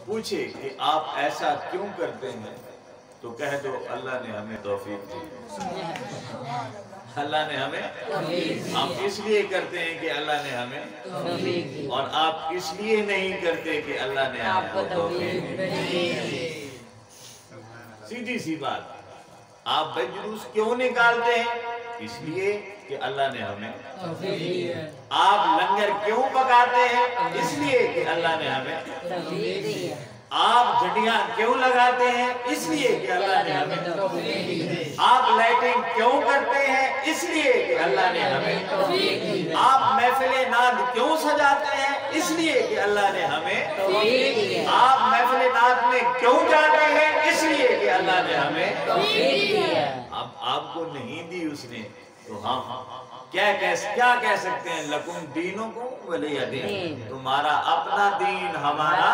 पूछे कि आप ऐसा क्यों करते हैं, तो कह दो अल्लाह ने हमें तौफीक दी, अल्लाह ने हमें। हम इसलिए करते हैं कि अल्लाह ने हमें, और आप इसलिए नहीं करते कि अल्लाह ने आपको तौफीक दी। सीधी सी बात। आप बेजुलूस क्यों निकालते हैं? इसलिए कि अल्लाह ने हमें। आप लंगर क्यों पकाते हैं? इसलिए कि अल्लाह ने हमें। आप झटियां क्यों लगाते हैं? इसलिए कि अल्लाह ने हमें। आप लाइटिंग क्यों करते हैं? इसलिए कि अल्लाह ने हमें। आप महफिले नाद क्यों सजाते हैं? इसलिए कि अल्लाह ने हमें। आप महफिले नाद में क्यों जाते हैं? इसलिए कि अल्लाह ने हमें। अब आपको नहीं दी उसने, तो हम क्या कह सकते हैं? लकुम दीनुकुम वलिय दीन। तुम्हारा अपना दीन, हमारा